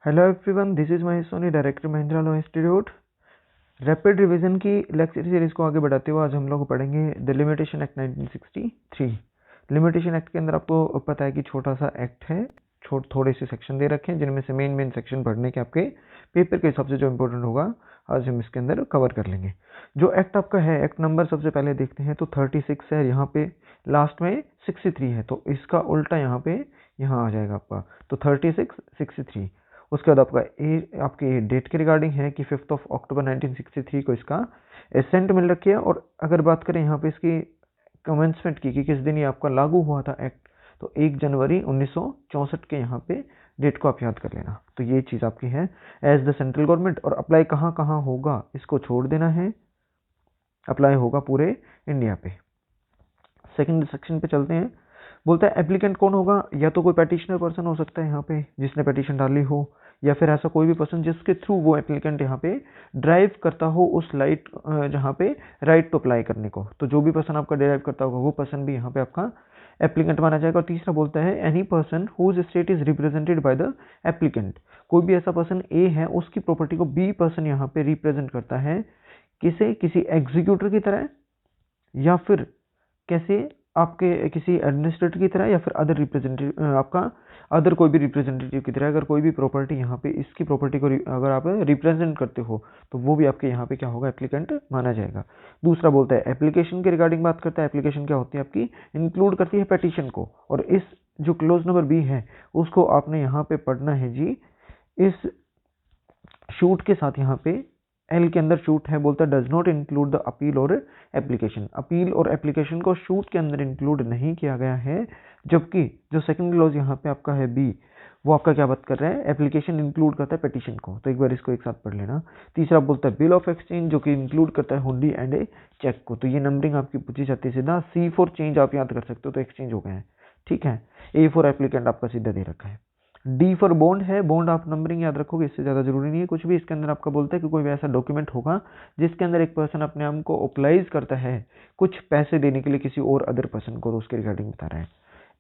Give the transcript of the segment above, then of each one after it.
Hello everyone, this is Mahesh Soni, director Mahindra law institute. Rapid revision की lecture series को आगे बढ़ाते हुए आज हम लोग पढ़ेंगे the limitation act 1963। Limitation act के अंदर आपको पता है कि छोटा सा एक्ट है, थोड़े से सेक्शन दे रखे हैं जिनमें से मेन सेक्शन पढ़ने के आपके पेपर के हिसाब से जो इम्पोर्टेंट होगा आज हम इसके अंदर कवर कर लेंगे। जो एक्ट आपका है, एक्ट नंबर सबसे पहले देखते हैं तो 36 है, यहाँ पे लास्ट में 63 है, तो इसका उल्टा यहाँ आ जाएगा आपका, तो 36 63। उसके बाद आपकी डेट के रिगार्डिंग है कि 5 अक्टूबर 1963 को इसका एसेंट मिल रखी है। और अगर बात करें यहाँ पे इसकी कमेंसमेंट की कि किस दिन ये आपका लागू हुआ था एक्ट, तो 1 जनवरी 1964 के यहाँ पे डेट को आप याद कर लेना। तो ये चीज़ आपकी है एज द सेंट्रल गवर्नमेंट। और अप्लाई कहाँ कहाँ होगा इसको छोड़ देना है, अप्लाई होगा पूरे इंडिया पे। सेकंड सेक्शन पे चलते हैं। बोलता है एप्लीकेंट कौन होगा, या तो कोई पेटिशनर पर्सन हो सकता है यहाँ पे जिसने पेटिशन डाली हो, या फिर ऐसा कोई भी पर्सन जिसके थ्रू वो एप्लीकेंट यहाँ पे ड्राइव करता हो उस जहाँ पे राइट टू अप्लाई करने को। तो जो भी पर्सन आपका ड्राइव करता होगा वो पर्सन भी यहाँ पे आपका एप्लीकेंट माना जाएगा। और तीसरा बोलता है any person whose estate is represented by the applicant. कोई भी ऐसा पर्सन ए है, उसकी प्रॉपर्टी को बी पर्सन यहाँ पे रिप्रेजेंट करता है, किसी एग्जीक्यूटर की तरह, या फिर कैसे आपके किसी एडमिनिस्ट्रेटर की तरह, या फिर अदर रिप्रेजेंटेटिव आपका अदर कोई भी रिप्रेजेंटेटिव की तरह। अगर कोई भी प्रॉपर्टी यहाँ पे इसकी प्रॉपर्टी को अगर आप रिप्रेजेंट करते हो तो वो भी आपके यहाँ पे क्या होगा, एप्लीकेंट माना जाएगा। दूसरा बोलता है एप्लीकेशन के रिगार्डिंग बात करता है। एप्लीकेशन क्या होती है आपकी, इंक्लूड करती है पेटिशन को। और इस जो क्लोज नंबर बी है उसको आपने यहाँ पे पढ़ना है जी, इस शूट के साथ यहाँ पे एल के अंदर शूट है, बोलता है does not include the appeal और एप्लीकेशन। अपील और एप्लीकेशन को शूट के अंदर इंक्लूड नहीं किया गया है, जबकि जो सेकंड क्लॉज यहाँ पे आपका है बी, वो आपका क्या बात कर रहा है, एप्लीकेशन इंक्लूड करता है पेटिशन को। तो एक बार इसको एक साथ पढ़ लेना। तीसरा बोलता है बिल ऑफ एक्सचेंज, जो कि इंक्लूड करता है हुंडी एंड ए चेक को। तो ये नंबरिंग आपकी पूछी जाती है सीधा। सी फॉर चेंज आप याद कर सकते हो, तो एक्सचेंज हो गए हैं, ठीक है। ए फॉर एप्लीकेंट आपका सीधा दे रखा है। डी फॉर बॉन्ड है, बॉन्ड आप नंबरिंग याद रखोगे, इससे ज़्यादा जरूरी नहीं है कुछ भी। इसके अंदर आपका बोलता है कि कोई भी ऐसा डॉक्यूमेंट होगा जिसके अंदर एक पर्सन अपने आप को ओपलाइज करता है कुछ पैसे देने के लिए किसी और अदर पर्सन को, तो उसके रिगार्डिंग बता रहा है।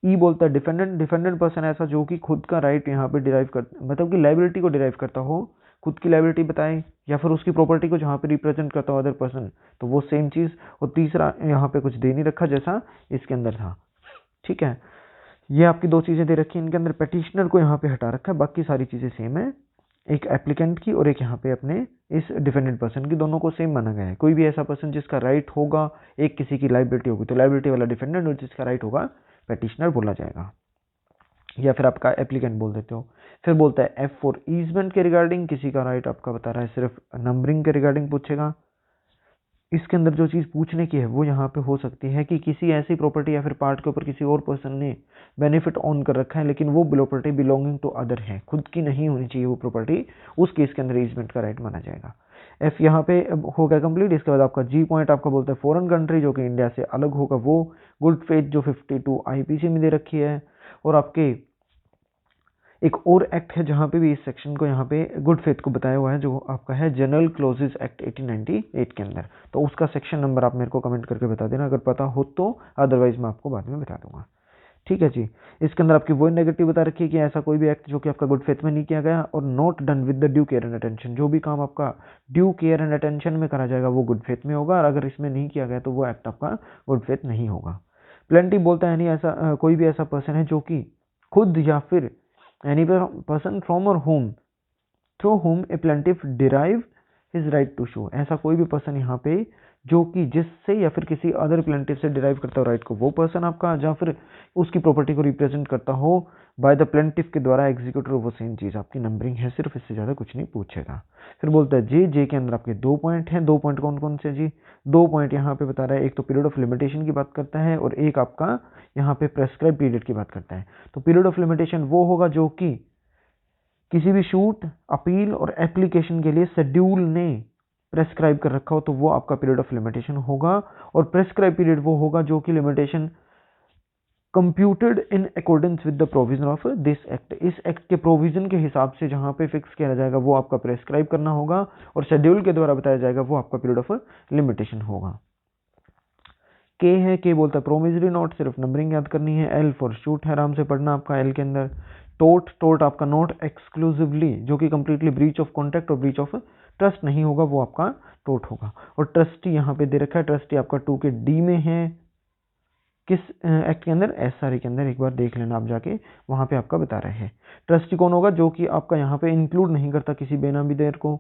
ई बोलता है डिफेंडेंट, डिफेंडेंट पर्सन ऐसा जो कि खुद का राइट यहाँ पे डिराइव कर, मतलब कि लाइबिलिटी को डिराइव करता हो, खुद की लाइबिलिटी बताए, या फिर उसकी प्रॉपर्टी को जहाँ पे रिप्रेजेंट करता हो अदर पर्सन, तो वो सेम चीज़। और तीसरा यहाँ पे कुछ दे नहीं रखा जैसा इसके अंदर था, ठीक है। ये आपकी दो चीज़ें दे रखी हैं, इनके अंदर पेटिशनर को यहाँ पे हटा रखा है, बाकी सारी चीज़ें सेम है, एक एप्लीकेंट की और एक यहाँ पे अपने इस डिफेंडेंट पर्सन की, दोनों को सेम माना गया है। कोई भी ऐसा पर्सन जिसका राइट होगा, एक किसी की लाइबिलिटी होगी तो लाइबिलिटी वाला डिफेंडेंट, और जिसका राइट होगा पेटिशनर बोला जाएगा, या फिर आपका एप्लीकेंट बोल देते हो। फिर बोलता है एफ फॉर ईजमेंट के रिगार्डिंग, किसी का राइट आपका बता रहा है, सिर्फ नंबरिंग के रिगार्डिंग पूछेगा। इसके अंदर जो चीज़ पूछने की है वो यहाँ पे हो सकती है कि किसी ऐसी प्रॉपर्टी या फिर पार्ट के ऊपर किसी और पर्सन ने बेनिफिट ऑन कर रखा है, लेकिन वो प्रॉपर्टी बिलोंगिंग टू अदर है, खुद की नहीं होनी चाहिए वो प्रॉपर्टी, उस केस के अंदर ईजमेंट का राइट माना जाएगा। एफ यहाँ पे हो गया कंप्लीट। इसके बाद आपका जी पॉइंट आपका बोलता है फॉरेन कंट्री, जो कि इंडिया से अलग होगा, वो गुड फेथ जो 52 IPC में दे रखी है। और आपके एक और एक्ट है जहाँ पे भी इस सेक्शन को यहाँ पे गुड फेथ को बताया हुआ है, जो आपका है जनरल क्लोजेस एक्ट 1898 के अंदर। तो उसका सेक्शन नंबर आप मेरे को कमेंट करके बता देना अगर पता हो तो, अदरवाइज मैं आपको बाद में बता दूंगा, ठीक है जी। इसके अंदर आपकी वो नेगेटिव बता रखी है कि ऐसा कोई भी एक्ट जो कि आपका गुड फेथ में नहीं किया गया, और not done with the due care and attention, जो भी काम आपका ड्यू केयर एंड अटेंशन में करा जाएगा वो गुड फेथ में होगा, और अगर इसमें नहीं किया गया तो वो एक्ट आपका गुड फेथ नहीं होगा। प्लेंटी बोलता है नहीं ऐसा कोई भी ऐसा पर्सन है जो कि खुद या फिर any person from or whom through whom a plaintiff derive his right to sue, ऐसा कोई भी पर्सन यहाँ पे जो कि जिससे या फिर किसी अदर प्लेंटिफ से डिराइव करता हो राइट को, वो पर्सन आपका, या फिर उसकी प्रॉपर्टी को रिप्रेजेंट करता हो बाय द प्लेंटिफ के द्वारा एग्जीक्यूटर, वो सेम चीज़ आपकी नंबरिंग है, सिर्फ इससे ज़्यादा कुछ नहीं पूछेगा। फिर बोलता है जे के अंदर आपके 2 पॉइंट हैं। 2 पॉइंट कौन कौन से जी, 2 पॉइंट यहाँ पे बता रहा है, एक तो पीरियड ऑफ लिमिटेशन की बात करता है, और एक आपका यहाँ पे प्रेस्क्राइब पीरियड की बात करता है। तो पीरियड ऑफ लिमिटेशन वो होगा जो कि किसी भी शूट, अपील और एप्लीकेशन के लिए शेड्यूल ने प्रेस्क्राइब कर रखा हो, तो वो आपका पीरियड ऑफ लिमिटेशन होगा। और प्रेस्क्राइब पीरियड वो होगा जो कि limitation computed in accordance with the provision of this act, इस एक्ट के प्रोविजन के हिसाब से जहां पे फिक्स किया जाएगा वो आपका प्रेस्क्राइब करना होगा, और शेड्यूल के द्वारा बताया जाएगा वो आपका पीरियड ऑफ लिमिटेशन होगा। के है, के बोलता है प्रोमिसरी नोट, सिर्फ नंबरिंग याद करनी है। एल फॉर शूट है, आराम से पढ़ना आपका एल के अंदर। टोट आपका नॉट एक्सक्लूसिवली, जो कि कंप्लीटली ब्रीच ऑफ कॉन्ट्रैक्ट और ब्रीच ऑफ ट्रस्ट नहीं होगा, वो आपका टोट होगा। और ट्रस्टी यहाँ पे दे रखा है, ट्रस्टी आपका 2 के डी में है, किस एक्ट के अंदर, एसआरए के अंदर, एक बार देख लेना आप जाके, वहां पे आपका बता रहे हैं। ट्रस्टी कौन होगा, जो कि आपका यहाँ पे इंक्लूड नहीं करता किसी बेनामीदार को।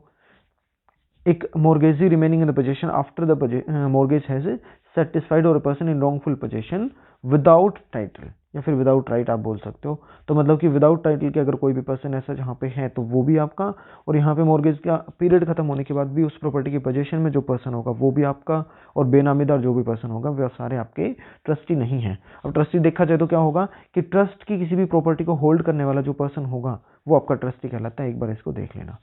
एक mortgagee remaining in the position after the mortgage has satisfied और person in wrongful position without title, या फिर विदाउट राइट आप बोल सकते हो। तो मतलब कि विदाउट टाइटल के अगर कोई भी पर्सन ऐसा जहाँ पे है तो वो भी आपका, और यहाँ पे मॉर्गेज का पीरियड खत्म होने के बाद भी उस प्रॉपर्टी के पोजीशन में जो पर्सन होगा वो भी आपका, और बेनामीदार जो भी पर्सन होगा वे सारे आपके ट्रस्टी नहीं है। अब ट्रस्टी देखा जाए तो क्या होगा कि ट्रस्ट की किसी भी प्रॉपर्टी को होल्ड करने वाला जो पर्सन होगा वो आपका ट्रस्टी कहलाता है। एक बार इसको देख लेना।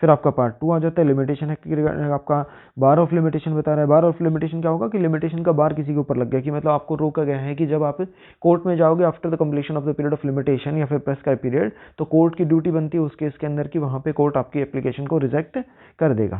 फिर आपका पार्ट 2 आ जाता है, लिमिटेशन है। आपका बार ऑफ लिमिटेशन बता रहा है। बार ऑफ लिमिटेशन क्या होगा कि लिमिटेशन का बार किसी के ऊपर लग गया, कि मतलब आपको रोका गया है कि जब आप कोर्ट में जाओगे after the completion of the period of limitation या फिर प्रेस्क्राइब पीरियड, तो कोर्ट की ड्यूटी बनती है उस केस के अंदर कि वहां पे कोर्ट आपकी एप्लीकेशन को रिजेक्ट कर देगा।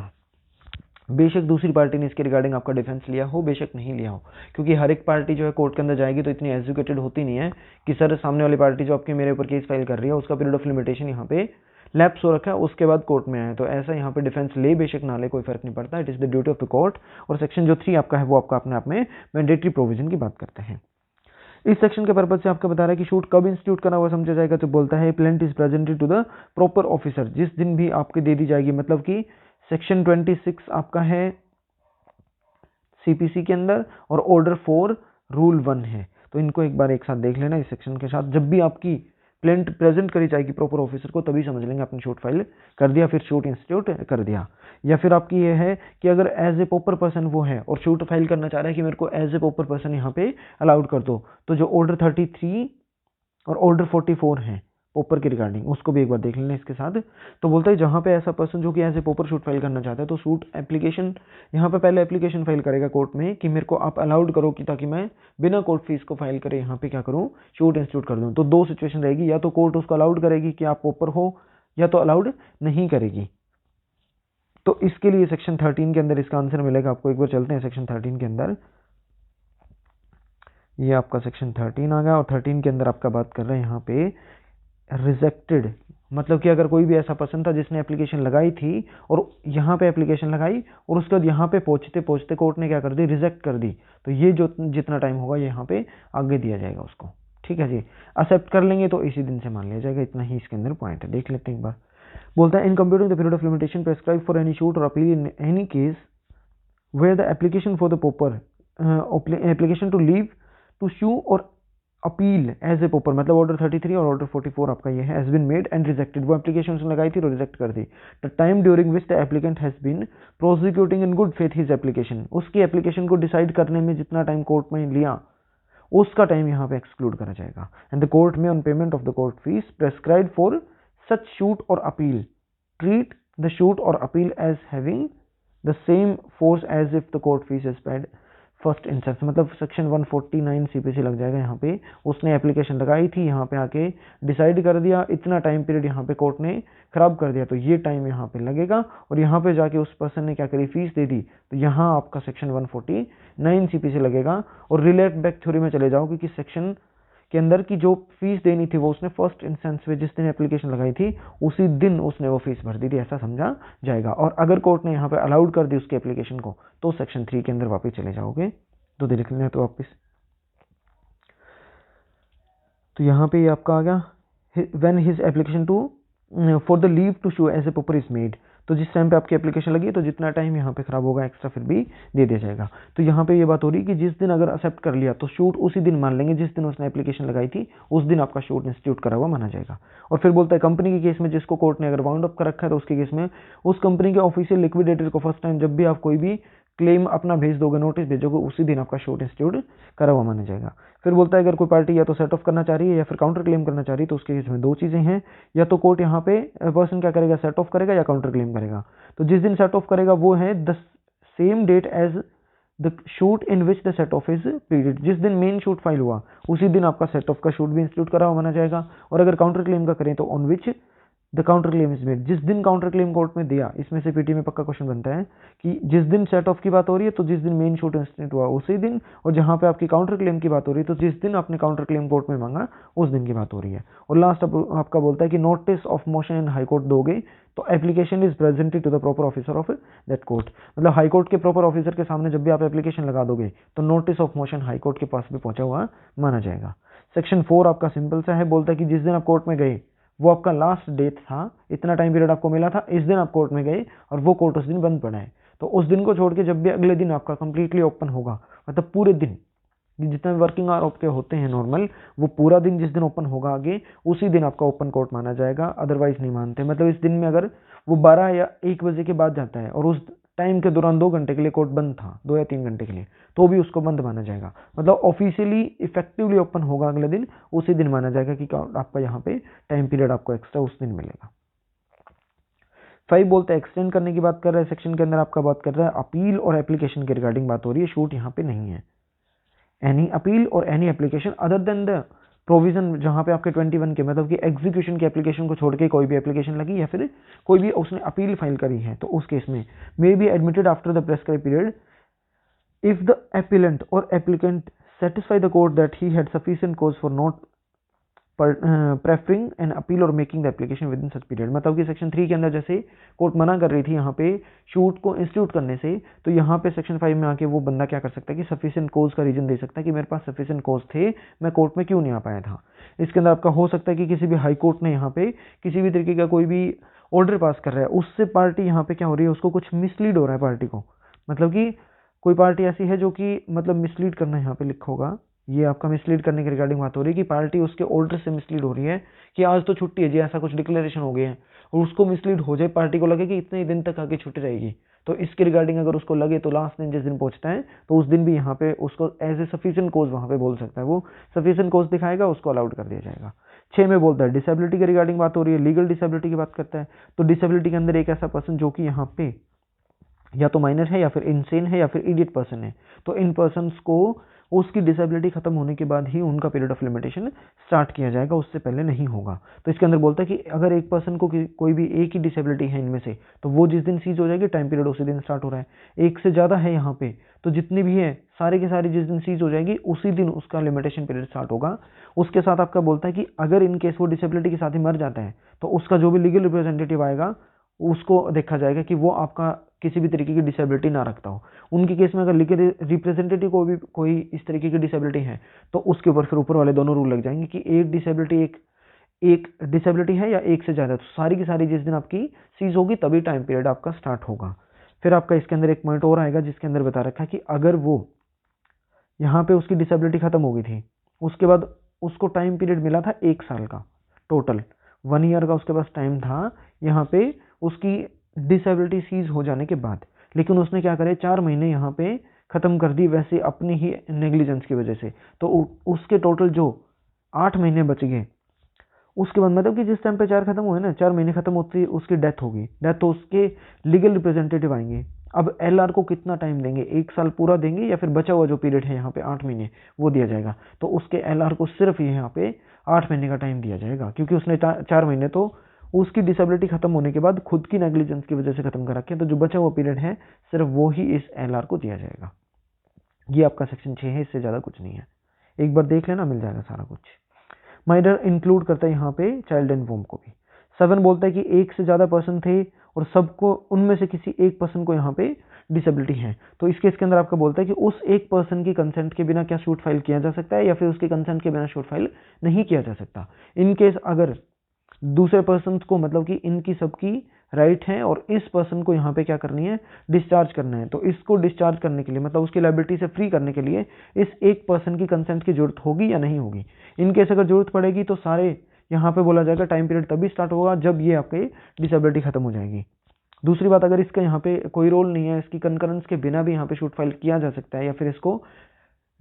बेशक दूसरी पार्टी ने इसके रिगार्डिंग आपका डिफेंस लिया हो, बेशक नहीं लिया हो, क्योंकि हर एक पार्टी जो है कोर्ट के अंदर जाएगी तो इतनी एजुकेटेड होती नहीं है कि सर सामने वाली पार्टी जो आपके मेरे ऊपर केस फाइल कर रही है उसका पीरियड ऑफ लिमिटेशन यहाँ पे लैप्स हो रखा है, उसके बाद कोर्ट में आए। तो ऐसा यहाँ पे डिफेंस ले बेशक ना ले, कोई फर्क नहीं पड़ता। It is the duty of the court. और सेक्शन जो 3 आपका है वो आपका अपने आप में मैंडेटरी प्रोविजन की बात करते हैं। इस सेक्शन के पर्पज से आपका बता रहा है कि शूट कब इंस्टीट्यूट करना हुआ समझा जाएगा। तो बोलता है plaint is presented to the proper officer, जिस दिन भी आपकी दे दी जाएगी, मतलब कि सेक्शन 26 आपका है सीपीसी के अंदर, और ऑर्डर 4 रूल 1 है। तो इनको एक बार एक साथ देख लेना इस सेक्शन के साथ। जब भी आपकी प्लेंट प्रेजेंट करी जाएगी प्रॉपर ऑफिसर को, तभी समझ लेंगे आपने शूट फाइल कर दिया, फिर शूट इंस्टीट्यूट कर दिया। या फिर आपकी ये है कि अगर एज ए प्रॉपर पर्सन वो है और शूट फाइल करना चाह रहा है कि मेरे को एज ए प्रॉपर पर्सन यहाँ पे अलाउड कर दो, तो जो ऑर्डर 33 और ऑर्डर 44 है पोपर के रिगार्डिंग, उसको भी एक बार देख लेना इसके साथ। तो बोलता है जहां पे ऐसा पर्सन जो कि ऐसे पोपर शूट फाइल करना चाहता है, तो शूट एप्लीकेशन यहाँ पे पहले एप्लीकेशन फाइल करेगा कोर्ट में कि मेरे को आप अलाउड करो, कि ताकि मैं बिना कोर्ट फीस को फाइल करे यहाँ पे क्या करूँ, शूट इंस्टीट्यूट कर दूँ। तो 2 सिचुएशन रहेगी, या तो कोर्ट उसको अलाउड करेगी कि आप पोपर हो, या तो अलाउड नहीं करेगी। तो इसके लिए सेक्शन 13 के अंदर इसका आंसर मिलेगा आपको। एक बार चलते हैं सेक्शन 13 के अंदर। ये आपका सेक्शन 13 आ गया, और 13 के अंदर आपका बात कर रहे हैं यहाँ पे रिजेक्टेड, मतलब कि अगर कोई भी ऐसा पर्सन था जिसने एप्लीकेशन लगाई थी और यहाँ पे एप्लीकेशन लगाई और उसके बाद यहाँ पे पहुंचते पहुंचते कोर्ट ने क्या कर दी, रिजेक्ट कर दी, तो ये जो जितना टाइम होगा ये यहाँ पे आगे दिया जाएगा उसको। ठीक है जी, एक्सेप्ट कर लेंगे तो इसी दिन से मान लिया जाएगा। इतना ही इसके अंदर पॉइंट है, देख लेते हैं एक बार। बोलता है in computing the period of limitation prescribe for any suit और appeal in any case where the application for the pauper application to leave to sue और अपील एज ए पोपर, मतलब ऑर्डर 33 और ऑर्डर 44 आपका ये है, has been made and rejected. वो application उसने लगाई थी और रिजेक्ट कर दी। The time during which the applicant has been prosecuting in good faith his application, उसकी एप्लीकेशन को डिसाइड करने में जितना टाइम कोर्ट में लिया उसका टाइम यहाँ पे एक्सक्लूड करा जाएगा। एंड द कोर्ट में on payment of the court fee prescribe for such suit और अपील ट्रीट द शूट और appeal as having the same force as if the court fee is paid first instance. मतलब section 149 CPC लग जाएगा यहाँ पे। उसने application लगाई थी, यहाँ पे आके डिसाइड कर दिया, इतना टाइम पीरियड यहाँ पे कोर्ट ने खराब कर दिया, तो ये टाइम यहाँ पे लगेगा। और यहाँ पे जाके उस पर्सन ने क्या करी, फीस दे दी, तो यहाँ आपका सेक्शन 149 सीपीसी लगेगा। और रिलेट बैक थ्योरी में चले जाओ, क्योंकि सेक्शन के अंदर की जो फीस देनी थी वो उसने फर्स्ट इंस्टेंस में जिस दिन एप्लीकेशन लगाई थी उसी दिन उसने वो फीस भर दी थी, ऐसा समझा जाएगा। और अगर कोर्ट ने यहाँ पे अलाउड कर दी उसकी एप्लीकेशन को, तो सेक्शन 3 के अंदर वापस चले जाओगे। तो देख लेना तो वापस, तो यहाँ पे आपका आ गया when his application to for the leave to show as a paper is made. तो जिस टाइम पे आपकी एप्लीकेशन लगी तो जितना टाइम यहाँ पे खराब होगा एक्स्ट्रा फिर भी दे दिया जाएगा। तो यहाँ पे ये बात हो रही है कि जिस दिन अगर एक्सेप्ट कर लिया तो शूट उसी दिन मान लेंगे जिस दिन उसने एप्लीकेशन लगाई थी, उस दिन आपका शूट इंस्टीट्यूट करा हुआ माना जाएगा। और फिर बोलता है कंपनी के केस में जिसको कोर्ट ने अगर वाउंड अप कर रखा है तो उसके केस में उस कंपनी के ऑफिशियल लिक्विडेटर को फर्स्ट टाइम जब भी आप कोई भी क्लेम अपना भेज दोगे, नोटिस भेजोगे, उसी दिन आपका शूट इंस्टीट्यूट करा हुआ माना जाएगा। फिर बोलता है अगर कोई पार्टी या तो सेट ऑफ करना चाह रही है या फिर काउंटर क्लेम करना चाह रही है, तो उसके केस में 2 चीजें हैं, या तो कोर्ट यहाँ पे पर्सन क्या करेगा, सेट ऑफ करेगा या काउंटर क्लेम करेगा। तो जिस दिन सेट ऑफ करेगा वो है the same date as the suit in which the set off is period. जिस दिन मेन शूट फाइल हुआ उसी दिन आपका सेट ऑफ का शूट भी इंस्टीट्यूट करा हुआ माना जाएगा। और अगर काउंटर क्लेम का करें तो on which the counter claim is made, जिस दिन काउंटर क्लेम कोर्ट में दिया, इसमें से पीटी में पक्का क्वेश्चन बनता है कि जिस दिन सेट ऑफ की बात हो रही है तो जिस दिन मेन शूट इंस्टेंट हुआ उसी दिन, और जहां पे आपकी काउंटर क्लेम की बात हो रही है तो जिस दिन आपने काउंटर क्लेम कोर्ट में मांगा उस दिन की बात हो रही है। और लास्ट आपका बोलता है कि notice of motion in high court दोगे तो application is presented to the proper officer of that court, मतलब हाई कोर्ट के प्रॉपर ऑफिसर के सामने जब भी आप एप्लीकेशन लगा दोगे तो notice of motion high court के पास भी पहुंचा हुआ माना जाएगा। सेक्शन 4 आपका सिंपल सा है, बोलता है कि जिस दिन आप कोर्ट में गए वो आपका लास्ट डेट था, इतना टाइम पीरियड आपको मिला था, इस दिन आप कोर्ट में गए और वो कोर्ट उस दिन बंद पड़ा है, तो उस दिन को छोड़ के जब भी अगले दिन आपका कंप्लीटली ओपन होगा, मतलब पूरे दिन जितने वर्किंग आवर आपके होते हैं नॉर्मल, वो पूरा दिन जिस दिन ओपन होगा आगे उसी दिन आपका ओपन कोर्ट माना जाएगा, अदरवाइज नहीं मानते। मतलब इस दिन में अगर वो 12 या 1 बजे के बाद जाता है और उस टाइम के दौरान 2 घंटे के लिए कोर्ट बंद था, 2 या 3 घंटे के लिए, तो भी उसको बंद माना जाएगा। मतलब ऑफिशियली इफेक्टिवली ओपन होगा अगले दिन, उसी दिन माना जाएगा कि आपका यहाँ पे टाइम पीरियड आपको एक्स्ट्रा उस दिन मिलेगा। 5 बोलता है एक्सटेंड करने की बात कर रहा है, सेक्शन के अंदर आपका बात कर रहा है अपील और एप्लीकेशन के रिगार्डिंग बात हो रही है, शूट यहाँ पे नहीं है। एनी अपील और any application other than the provision, जहां पे आपके 21 के मतलब कि एग्जीक्यूशन की एप्लीकेशन को छोड़ के कोई भी एप्लीकेशन लगी या फिर कोई भी उसने अपील फाइल करी है, तो उस केस में may be admitted after the prescribe period if the appellant और applicant satisfy the court that he had sufficient cause for not preferring an appeal or making the application within such period। मतलब कि section 3 के अंदर जैसे court मना कर रही थी यहाँ पे शूट को इंस्टीट्यूट करने से, तो यहाँ पे सेक्शन 5 में आके वो बंदा क्या कर सकता है कि सफिशिएंट कोज का रीजन दे सकता है कि मेरे पास सफिशिएंट कोज थे, मैं कोर्ट में क्यों नहीं आ पाया था। इसके अंदर आपका हो सकता है कि किसी भी हाई कोर्ट ने यहाँ पे किसी भी तरीके का कोई भी ऑर्डर पास कर रहा है, उससे पार्टी यहाँ पे क्या हो रही है, उसको कुछ मिसलीड हो रहा है पार्टी को, मतलब कि कोई पार्टी ऐसी है जो कि मतलब मिसलीड करना यहाँ पे लिखा होगा, ये आपका मिसलीड करने के रिगार्डिंग बात हो रही है कि पार्टी उसके ऑर्डर से मिसलीड हो रही है कि आज तो छुट्टी है जी, ऐसा कुछ डिक्लेरेशन हो गया है, और उसको मिसलीड हो जाए, पार्टी को लगे कि इतने ही दिन तक आगे छुट्टी रहेगी, तो इसके रिगार्डिंग अगर उसको लगे तो लास्ट दिन जिस दिन पहुंचता है तो उस दिन भी यहाँ पे उसको एज ए सफिशिएंट कोज वहां पे बोल सकता है, वो सफिशिएंट कोज दिखाएगा, उसको अलाउड कर दिया जाएगा। 6 में बोलता है डिसेबिलिटी के रिगार्डिंग बात हो रही है, लीगल डिसेबिलिटी की बात करता है, तो डिसेबिलिटी के अंदर एक ऐसा पर्सन जो कि यहाँ पे या तो माइनर है या फिर इनसेन है या फिर इडियट पर्सन है, तो इन पर्सन्स को उसकी डिसेबिलिटी खत्म होने के बाद ही उनका पीरियड ऑफ लिमिटेशन स्टार्ट किया जाएगा, उससे पहले नहीं होगा। तो इसके अंदर बोलता है कि अगर एक पर्सन को कोई भी एक ही डिसेबिलिटी है इनमें से, तो वो जिस दिन सीज हो जाएगी टाइम पीरियड उसी दिन स्टार्ट हो रहा है। एक से ज़्यादा है यहाँ पे, तो जितनी भी है सारे के सारी जिस दिन सीज हो जाएगी उसी दिन उसका लिमिटेशन पीरियड स्टार्ट होगा। उसके साथ आपका बोलता है कि अगर इन केस वो डिसेबिलिटी के साथ ही मर जाता है तो उसका जो भी लीगल रिप्रेजेंटेटिव आएगा उसको देखा जाएगा कि वो आपका किसी भी तरीके की डिसेबिलिटी ना रखता हो। उनके केस में अगर लीगल रिप्रेजेंटेटिव को भी कोई इस तरीके की डिसेबिलिटी है तो उसके ऊपर फिर ऊपर वाले दोनों रूल लग जाएंगे कि एक डिसेबिलिटी है या एक से ज़्यादा, तो सारी की सारी जिस दिन आपकी सीज होगी तभी टाइम पीरियड आपका स्टार्ट होगा। फिर आपका इसके अंदर एक पॉइंट और आएगा जिसके अंदर बता रखा है कि अगर वो यहाँ पे उसकी डिसेबिलिटी खत्म हो गई थी, उसके बाद उसको टाइम पीरियड मिला था 1 साल का, टोटल 1 ईयर का उसके पास टाइम था यहाँ पे उसकी डिसेबिलिटी सीज हो जाने के बाद, लेकिन उसने क्या करे 4 महीने यहाँ पे खत्म कर दी वैसे अपनी ही नेग्लिजेंस की वजह से, तो उसके टोटल जो 8 महीने बच गए, उसके बाद मतलब कि जिस टाइम पे 4 खत्म हुए ना, 4 महीने खत्म होती उसकी डेथ होगी, डेथ तो उसके लीगल रिप्रेजेंटेटिव आएंगे। अब एलआर को कितना टाइम देंगे, 1 साल पूरा देंगे या फिर बचा हुआ जो पीरियड है यहाँ पे 8 महीने वो दिया जाएगा, तो उसके एलआर को सिर्फ यहाँ पे 8 महीने का टाइम दिया जाएगा, क्योंकि उसने 4 महीने तो उसकी डिसेबिलिटी खत्म होने के बाद खुद की नेग्लिजेंस की वजह से खत्म कर रखे हैं, तो जो बचा हुआ पीरियड है सिर्फ वो ही इस एलआर को दिया जाएगा। ये आपका सेक्शन 6 है, इससे ज़्यादा कुछ नहीं है, एक बार देख लेना मिल जाएगा सारा कुछ। माइनर इंक्लूड करता है यहाँ पे चाइल्ड एंड वोम को भी। 7 बोलता है कि एक से ज़्यादा पर्सन थे और सबको उनमें से किसी एक पर्सन को यहाँ पे डिसेबिलिटी है, तो इस केस के अंदर आपका बोलता है कि उस एक पर्सन की कंसेंट के बिना क्या शूट फाइल किया जा सकता है या फिर उसके कंसेंट के बिना शूट फाइल नहीं किया जा सकता। इन केस अगर दूसरे पर्सन को मतलब कि इनकी सबकी राइट है और इस पर्सन को यहाँ पे क्या करनी है, डिस्चार्ज करना है, तो इसको डिस्चार्ज करने के लिए मतलब उसकी लायबिलिटी से फ्री करने के लिए इस एक पर्सन की कंसेंट की जरूरत होगी या नहीं होगी। इन केस अगर जरूरत पड़ेगी तो सारे यहाँ पे बोला जाएगा टाइम पीरियड तभी स्टार्ट होगा जब ये आपकी डिसेबिलिटी खत्म हो जाएगी। दूसरी बात, अगर इसका यहाँ पे कोई रोल नहीं है, इसकी कंकरेंस के बिना भी यहाँ पे शूट फाइल किया जा सकता है या फिर इसको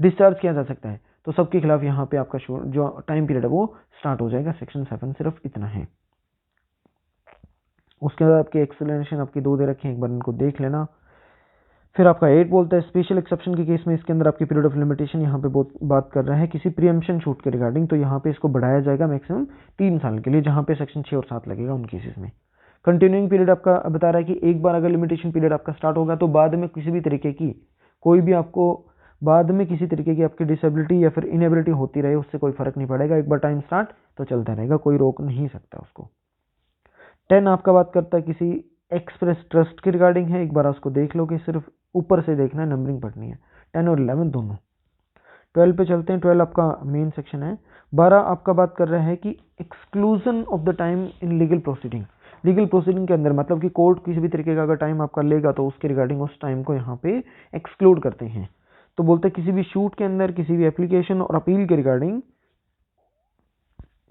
डिस्चार्ज किया जा सकता है, तो सबके खिलाफ यहाँ पे आपका जो टाइम पीरियड है वो स्टार्ट हो जाएगा। सेक्शन 7 सिर्फ इतना है। उसके बाद आपके एक्सप्लेनेशन आपकी 2 दे रखे हैं, एक बार इनको देख लेना। फिर आपका 8 बोलता है स्पेशल एक्सेप्शन के केस में इसके अंदर आपकी पीरियड ऑफ लिमिटेशन यहाँ पे बात कर रहा है किसी प्रीएम्पशन शूट के रिगार्डिंग, तो यहाँ पे इसको बढ़ाया जाएगा मैक्सिमम 3 साल के लिए, जहाँ पे सेक्शन 6 और 7 लगेगा उन केसेस में। कंटिन्यूइंग पीरियड आपका बता रहा है कि एक बार अगर लिमिटेशन पीरियड आपका स्टार्ट होगा तो बाद में किसी भी तरीके की कोई भी आपको बाद में किसी तरीके की आपकी डिसेबिलिटी या फिर इनेबिलिटी होती रहे उससे कोई फर्क नहीं पड़ेगा, एक बार टाइम स्टार्ट तो चलता रहेगा, कोई रोक नहीं सकता उसको। 10 आपका बात करता है किसी एक्सप्रेस ट्रस्ट के रिगार्डिंग है, एक बार उसको देख लो कि सिर्फ ऊपर से देखना है, नंबरिंग पढ़नी है, 10 और 11 दोनों। 12 पे चलते हैं, 12 आपका मेन सेक्शन है। 12 आपका बात कर रहा है कि exclusion of the time in legal proceeding, legal proceeding के अंदर मतलब कि कोर्ट किसी भी तरीके का अगर टाइम आपका लेगा तो उसके रिगार्डिंग उस टाइम को यहाँ पे एक्सक्लूड करते हैं। तो बोलते हैं किसी भी शूट के अंदर किसी भी एप्लीकेशन और अपील के रिगार्डिंग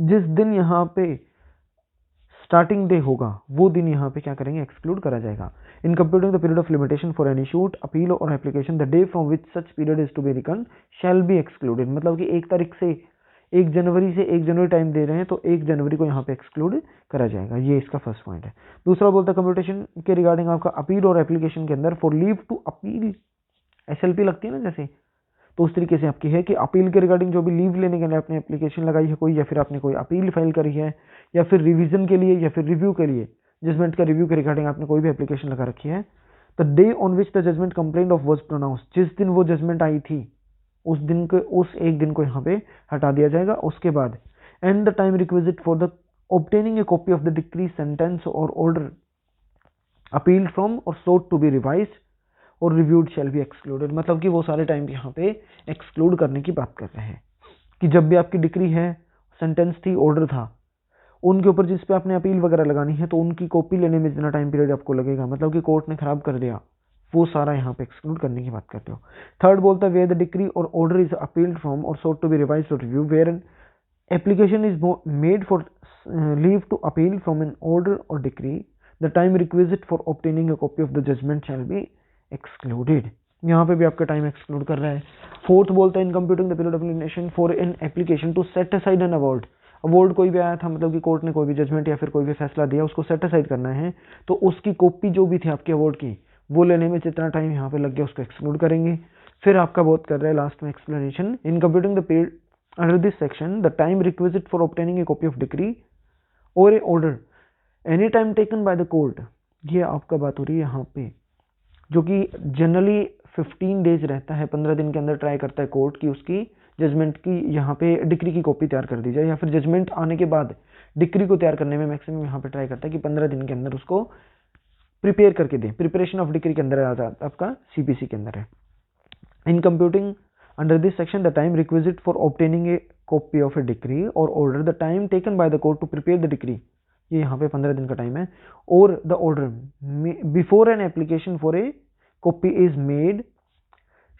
जिस दिन यहाँ पे स्टार्टिंग डे होगा वो दिन यहाँ पे क्या करेंगे, एक्सक्लूड करा जाएगा। In computing the period of limitation for any suit appeal और application the day from which such period is to be reckon shall be excluded, मतलब कि 1 तारीख से 1 जनवरी से 1 जनवरी टाइम दे रहे हैं तो 1 जनवरी को यहाँ पे एक्सक्लूड करा जाएगा, ये इसका फर्स्ट पॉइंट है। दूसरा बोलता है कंप्यूटेशन के रिगार्डिंग आपका अपील और एप्लीकेशन के अंदर for leave to appeal, SLP लगती है ना जैसे, तो उस तरीके से आपकी है कि अपील के रिगार्डिंग जो भी लीव लेने के लिए आपने एप्लीकेशन लगाई है कोई, या फिर आपने कोई अपील फाइल करी है, या फिर रिवीजन के लिए या फिर रिव्यू के लिए, जजमेंट का रिव्यू के रिगार्डिंग आपने कोई भी एप्लीकेशन लगा रखी है, the day on which the judgment complained of was pronounced, जिस दिन वो जजमेंट आई थी उस दिन के उस एक दिन को यहाँ पे हटा दिया जाएगा। उसके बाद and the time requisite for the obtaining a copy of the decree sentence और ऑर्डर अपील फ्रॉम और सोट टू बी रिवाइज्ड और रिव्यूड शैल बी एक्सक्लूडेड, मतलब कि वो सारे टाइम यहाँ पे एक्सक्लूड करने की बात कर रहे हैं कि जब भी आपकी डिक्री है, सेंटेंस थी, ऑर्डर था, उनके ऊपर जिस पे आपने अपील वगैरह लगानी है तो उनकी कॉपी लेने में जितना टाइम पीरियड आपको लगेगा, मतलब कि कोर्ट ने खराब कर दिया, वो सारा यहाँ पे एक्सक्लूड करने की बात करते हो। थर्ड बोलता है वेयर द डिक्री और ऑर्डर इज अपील्ड फ्रॉम और सोट टू बी रिवाइज्ड और review, where an application is made for leave to appeal from an order और decree, the time requisite for obtaining a copy of the judgment shall be excluded, यहाँ पे भी आपका time exclude कर रहा है। Fourth बोलता है in computing the period of limitation for an application to set aside an award, award कोई भी आया था, मतलब कि कोर्ट ने कोई भी जजमेंट या फिर कोई भी फैसला दिया उसको सेट असाइड करना है, तो उसकी कॉपी जो भी थी आपके अवार्ड की वो लेने में जितना टाइम यहाँ पे लग गया उसको एक्सक्लूड करेंगे। फिर आपका बहुत कर रहा है लास्ट में explanation in computing the period under this section the time requisite for obtaining a copy of decree और a order any time taken by the court, ये आपका बात हो रही है यहाँ पे, जो कि जनरली 15 डेज रहता है, 15 दिन के अंदर ट्राई करता है कोर्ट की उसकी जजमेंट की यहाँ पे डिक्री की कॉपी तैयार कर दी जाए, या फिर जजमेंट आने के बाद डिक्री को तैयार करने में मैक्सिमम यहाँ पे ट्राई करता है कि 15 दिन के अंदर उसको प्रिपेयर करके दे, प्रिपरेशन ऑफ डिक्री के अंदर आ जाता आपका CPC के अंदर है। In computing under this section the time requisite for obtaining a copy of a decree और order the time taken by the court to prepare the decree, ये यहाँ पे 15 दिन का टाइम है, और the order before an application for a copy is made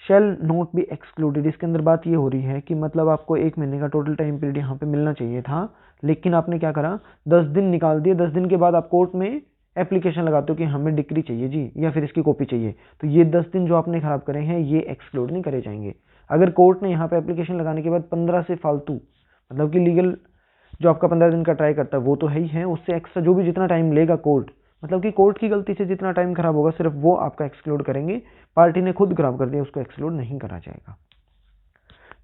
shall not be excluded. इसके अंदर बात ये हो रही है कि मतलब आपको 1 महीने का टोटल टाइम पीरियड यहाँ पे मिलना चाहिए था, लेकिन आपने क्या करा, 10 दिन निकाल दिए, 10 दिन के बाद आप कोर्ट में एप्लीकेशन लगाते हो कि हमें डिक्री चाहिए जी या फिर इसकी कॉपी चाहिए, तो ये 10 दिन जो आपने खराब करे हैं ये एक्सक्लूड नहीं करे जाएंगे। अगर कोर्ट ने यहाँ पे एप्लीकेशन लगाने के बाद 15 से फालतू, मतलब कि लीगल जो आपका 15 दिन का ट्राई करता है वो तो है ही है, उससे एक्स्ट्रा जो भी जितना टाइम लेगा कोर्ट, मतलब कि कोर्ट की गलती से जितना टाइम खराब होगा सिर्फ वो आपका एक्सक्लूड करेंगे, पार्टी ने खुद खराब कर दिया उसको एक्सक्लूड नहीं करा जाएगा।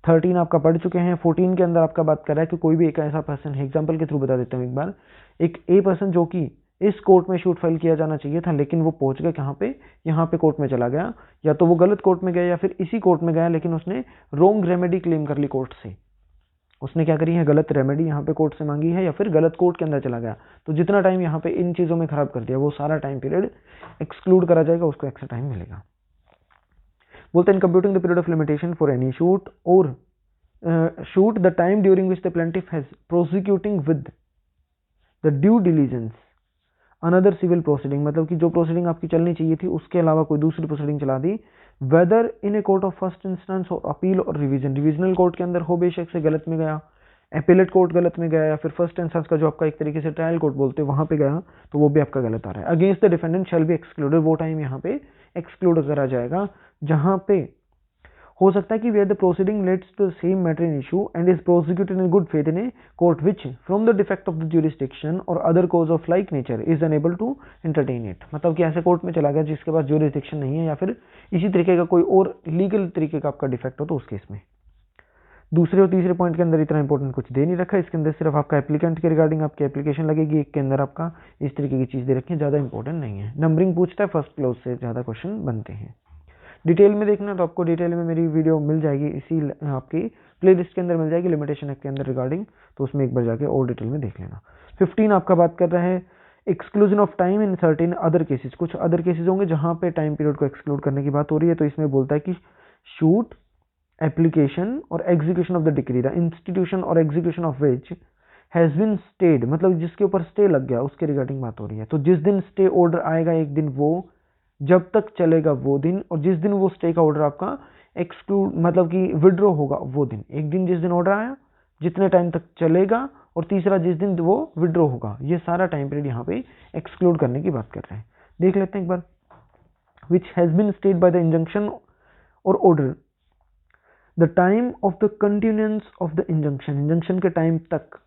13 आपका पढ़ चुके हैं। 14 के अंदर आपका बात कर रहा है कि कोई भी एक ऐसा पर्सन है, एग्जांपल के थ्रू बता देता हूँ एक बार, एक ए पर्सन जो कि इस कोर्ट में शूट फाइल किया जाना चाहिए था, लेकिन वो पहुंच गया कहाँ पे, यहाँ पे कोर्ट में चला गया, या तो वो गलत कोर्ट में गया या फिर इसी कोर्ट में गया, लेकिन उसने रॉन्ग रेमेडी क्लेम कर ली कोर्ट से, उसने क्या करी है, गलत रेमेडी यहाँ पे कोर्ट से मांगी है, या फिर गलत कोर्ट के अंदर चला गया, तो जितना टाइम यहाँ पे इन चीजों में खराब कर दिया वो सारा टाइम पीरियड एक्सक्लूड करा जाएगा, उसको एक्स्ट्रा टाइम मिलेगा। बोलते हैं computing the period of limitation for any suit और suit the time during which the plaintiff has prosecuting with the due diligence another civil proceeding, मतलब कि जो प्रोसीडिंग आपकी चलनी चाहिए थी उसके अलावा कोई दूसरी प्रोसीडिंग चला दी, whether in a court of first instance और अपील और रिवीजन, डिविजनल कोर्ट के अंदर हो बेशक से गलत में गया, एपेलेट कोर्ट गलत में गया, या फिर फर्स्ट इंस्टेंस का जो आपका एक तरीके से ट्रायल कोर्ट बोलते हैं वहां पे गया, तो वो भी आपका गलत आ रहा है। Against the defendant shell be excluded, वो टाइम यहाँ पे एक्सक्लूड करा जाएगा जहां पे हो सकता है कि where the proceeding lets to same matter in issue and is prosecuted in good faith in a court which from the defect of the jurisdiction और other cause of like nature is unable to entertain it. मतलब कि ऐसे court में चला गया जिसके पास jurisdiction नहीं है या फिर इसी तरीके का कोई और लीगल तरीके का आपका डिफेक्ट हो तो उस केस में। दूसरे और तीसरे पॉइंट के अंदर इतना इंपॉर्टेंट कुछ दे नहीं रखा, इसके अंदर सिर्फ आपका एप्लीकेंट के रिगार्डिंग आपकी एप्लीकेशन लगेगी, एक के अंदर आपका इस तरीके की चीज दे रखी है, ज्यादा इंपॉर्टेंट नहीं है। नंबरिंग पूछता है, फर्स्ट क्लोज से ज्यादा क्वेश्चन बनते हैं। डिटेल में देखना तो आपको डिटेल में मेरी वीडियो मिल जाएगी, इसी आपकी प्लेलिस्ट के अंदर मिल जाएगी लिमिटेशन एक्ट के अंदर रिगार्डिंग, तो उसमें एक बार जाके और डिटेल में देख लेना। 15 आपका बात कर रहा है exclusion of time in certain other cases. कुछ अदर केसेस होंगे जहां पे टाइम पीरियड को एक्सक्लूड करने की बात हो रही है, तो इसमें बोलता है कि शूट एप्लीकेशन और execution of the decree the institution और execution of which has been stayed, मतलब जिसके ऊपर स्टे लग गया उसके रिगार्डिंग बात हो रही है। तो जिस दिन स्टे ऑर्डर आएगा एक दिन, वो जब तक चलेगा वो दिन, और जिस दिन वो स्टे का ऑर्डर आपका एक्सक्लूड मतलब कि विड्रॉ होगा वो दिन। एक दिन जिस दिन ऑर्डर आया जितने टाइम तक चलेगा, और तीसरा जिस दिन वो विड्रॉ होगा, ये सारा टाइम पीरियड यहाँ पे एक्सक्लूड करने की बात कर रहे हैं। देख लेते हैं एक बार। Which has been stayed by the injunction or order the time of the continuance of the injunction, injunction के टाइम तक,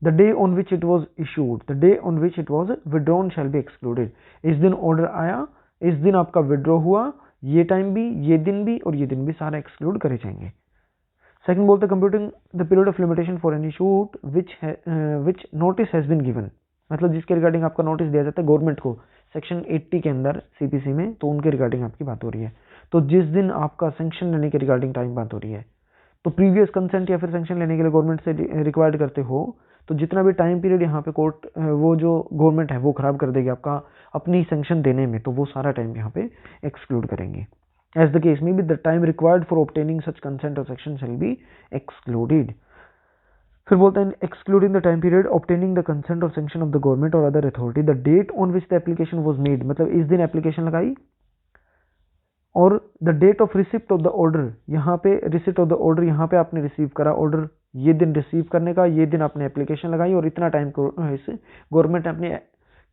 the day on which it was issued, the day on which it was withdrawn shall be excluded. इस दिन order आया, इस दिन आपका withdraw हुआ, ये टाइम भी, ये दिन भी और ये दिन भी सारा एक्सक्लूड करे जाएंगे। सेकंड बोलते computing the period of limitation for any suit which notice has been given, मतलब जिसके रिगार्डिंग आपका नोटिस दिया जाता है गवर्नमेंट को सेक्शन 80 के अंदर सीपीसी में, तो उनके रिगार्डिंग आपकी बात हो रही है। तो जिस दिन आपका सैंक्शन लेने के रिगार्डिंग टाइम बात हो रही है, तो प्रीवियस कंसेंट या फिर सैंक्शन लेने के लिए गवर्नमेंट से रिक्वायर्ड करते हो, तो जितना भी टाइम पीरियड यहाँ पे कोर्ट वो जो गवर्नमेंट है वो खराब कर देगी आपका अपनी सैंक्शन देने में, तो वो सारा टाइम यहाँ पे एक्सक्लूड करेंगे। एज द केस में be the time required for obtaining such consent और सेक्शन शैल बी एक्सक्लूडेड। फिर बोलते हैं excluding the time period obtaining the consent और सैंक्शन ऑफ द गवर्नमेंट और other authority the date on which the application was made, मतलब इस दिन application लगाई, और the date of receipt of the order, यहाँ पे रिसिप्ट ऑफ द ऑर्डर, यहाँ पे आपने रिसीव करा ऑर्डर, ये दिन रिसीव करने का, ये दिन आपने एप्लीकेशन लगाई और इतना टाइम को गवर्नमेंट ने अपने